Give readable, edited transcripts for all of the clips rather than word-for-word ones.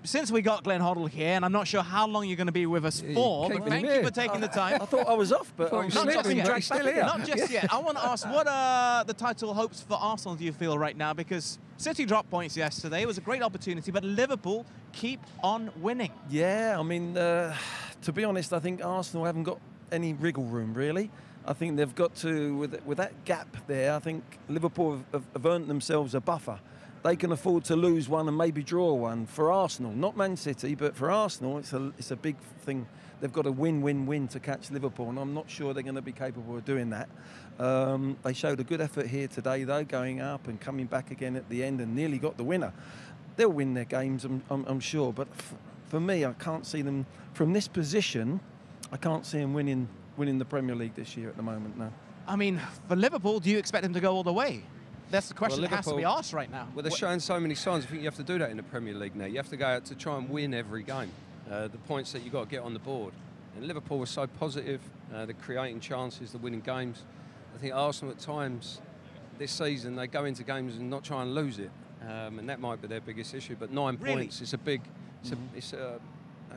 since we got Glenn Hoddle here, and I'm not sure how long you're going to be with us for, but thank you for taking the time. I thought I was off, but I'm not just yet. still here. Not just yet. I want to ask, what are the title hopes for Arsenal, do you feel, right now? Because City dropped points yesterday. It was a great opportunity, but Liverpool keep on winning. Yeah, I mean, to be honest, I think Arsenal haven't got any wriggle room, really. I think they've got to, with that gap there, I think Liverpool have earned themselves a buffer. They can afford to lose one and maybe draw one. For Arsenal, not Man City, but for Arsenal, it's a big thing. They've got to win to catch Liverpool, and I'm not sure they're going to be capable of doing that. They showed a good effort here today, though, going up and coming back again at the end and nearly got the winner. They'll win their games, I'm sure, but for me, I can't see them, from this position, I can't see them winning the Premier League this year at the moment, no. I mean, for Liverpool, do you expect them to go all the way? That's the question that has to be asked right now. Well, they're showing so many signs. I think you have to do that in the Premier League now. You have to go out to try and win every game. The points that you've got to get on the board. And Liverpool was so positive. They're creating chances, they're winning games. I think Arsenal at times this season, they go into games and not try and lose it. And that might be their biggest issue. But 9 points is a big... that's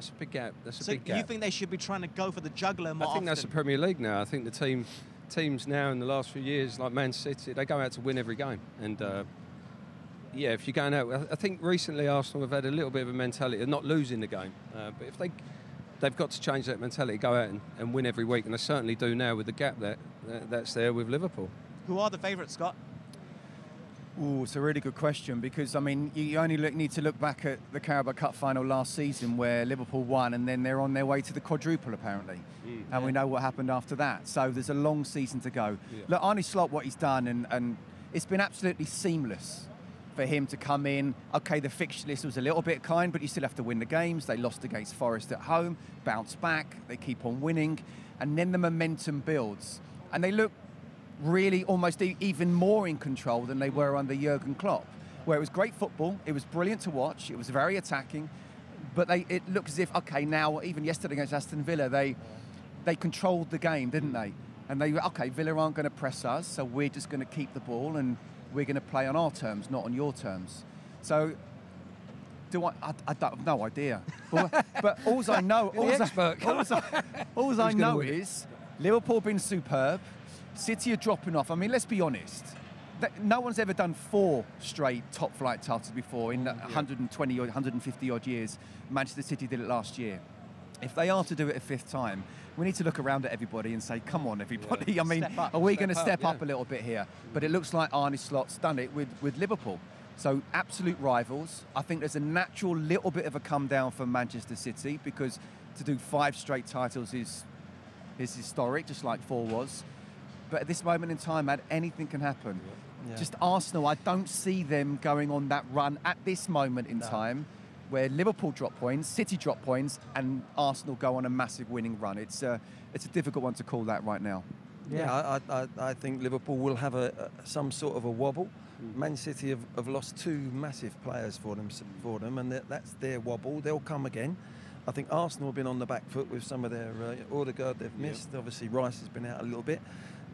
a big gap. That's a big gap. You think they should be trying to go for the juggler more often? I think that's the Premier League now. I think the teams now in the last few years, like Man City, they go out to win every game. And yeah, if you're going out, I think recently Arsenal have had a little bit of a mentality of not losing the game. But if they've got to change that mentality, go out and win every week, and they certainly do now with the gap that's there with Liverpool. Who are the favourites, Scott? Ooh, it's a really good question, because, I mean, you only need to look back at the Carabao Cup final last season where Liverpool won, and then they're on their way to the quadruple, apparently. And we know what happened after that. So there's a long season to go. Yeah. Look, Arne Slot, what he's done, and it's been absolutely seamless for him to come in. OK, the fixture list was a little bit kind, but you still have to win the games. They lost against Forest at home, bounce back, they keep on winning, and then the momentum builds. And they look really almost even more in control than they were under Jurgen Klopp, where it was great football, it was brilliant to watch, it was very attacking, but it looked as if, okay, now, even yesterday against Aston Villa, they controlled the game, didn't they? And they, okay, Villa aren't going to press us, so we're just going to keep the ball and we're going to play on our terms, not on your terms. So, I don't have no idea. But all I know, all I know is Liverpool been superb. City are dropping off. I mean, let's be honest. No one's ever done 4 straight top-flight titles before in 120 or 150 odd years. Manchester City did it last year. If they are to do it a 5th time, we need to look around at everybody and say, come on, everybody. Yeah. I mean, are we going to step up a little bit here? But it looks like Arne Slot's done it with Liverpool. So absolute rivals. I think there's a natural little bit of a come down for Manchester City, because to do 5 straight titles is historic, just like 4 was. But at this moment in time, anything can happen. Yeah. Just Arsenal, I don't see them going on that run at this moment in time, where Liverpool drop points, City drop points, and Arsenal go on a massive winning run. It's a difficult one to call that right now. Yeah, I think Liverpool will have some sort of a wobble. Man City have lost 2 massive players for them, and that's their wobble. They'll come again. I think Arsenal have been on the back foot with some of their Odegaard they've missed. Obviously, Rice has been out a little bit.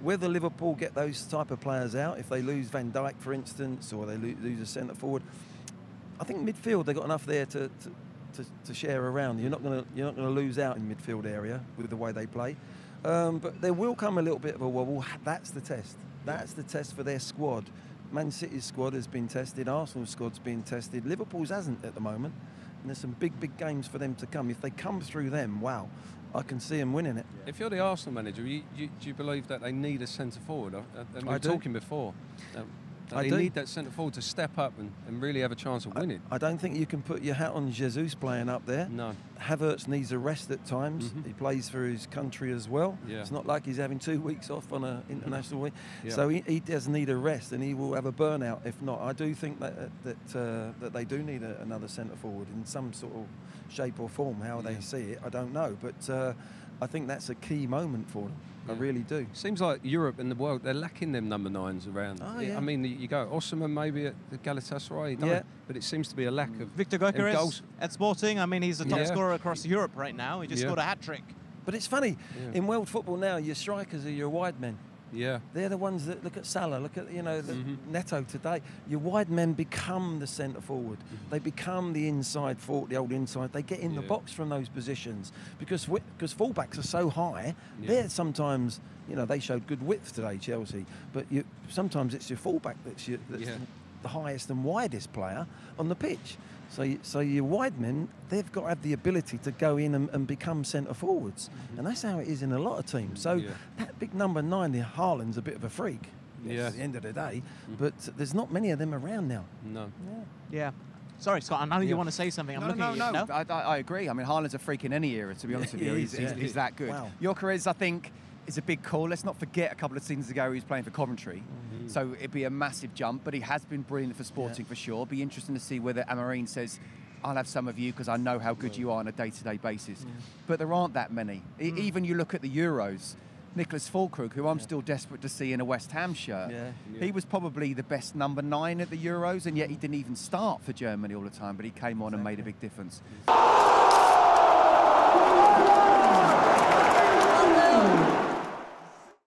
Whether Liverpool get those type of players out, if they lose Van Dijk, for instance, or they lose a centre forward, I think midfield they've got enough there to share around. You're not going to lose out in midfield area with the way they play. But there will come a little bit of a wobble. That's the test. That's the test for their squad. Man City's squad has been tested. Arsenal's squad's been tested. Liverpool's hasn't at the moment. And there's some big games for them to come. If they come through them, wow, I can see them winning it. If you're the Arsenal manager, do you believe that they need a centre forward? We were talking before. They need that centre forward to step up and really have a chance of winning. I don't think you can put your hat on Jesus playing up there. No. Havertz needs a rest at times. He plays for his country as well. Yeah. It's not like he's having 2 weeks off on an international week. Yeah. So he does need a rest, and he will have a burnout if not. I do think that they do need another centre forward in some sort of shape or form. How they see it, I don't know. But I think that's a key moment for them. I really do. Seems like Europe and the world, they're lacking them number 9s around. Oh, yeah. I mean, you go Osimhen maybe at the Galatasaray, but it seems to be a lack of Victor Gyökeres at Sporting. I mean, he's the top scorer across Europe right now. He just scored a hat-trick. But it's funny, in world football now, your strikers are your wide men. Yeah. They're the ones that look at Salah, look at, Neto today. Your wide men become the centre forward. They become the inside forward, the old inside. They get in the box from those positions because fullbacks are so high. They're sometimes, they showed good width today, Chelsea, but sometimes it's your fullback that's the highest and widest player on the pitch. So your wide men, they've got to have the ability to go in and become centre forwards. And that's how it is in a lot of teams. So that big number 9, the Haaland's a bit of a freak at the end of the day. But there's not many of them around now. No. Yeah. Sorry, Scott, I know you want to say something. I'm looking at you. No. I agree. I mean, Haaland's a freak in any era, to be honest with you. He's that good. Wow. Gyökeres, I think, is a big call. Let's not forget a couple of seasons ago he was playing for Coventry. So it'd be a massive jump, but he has been brilliant for Sporting for sure. Be interesting to see whether Amorim says, I'll have some of you because I know how good you are on a day-to-day basis. But there aren't that many. Even you look at the Euros, Nicholas Füllkrug, who I'm still desperate to see in a West Ham shirt, he was probably the best number 9 at the Euros, and yet he didn't even start for Germany all the time, but he came on and made a big difference.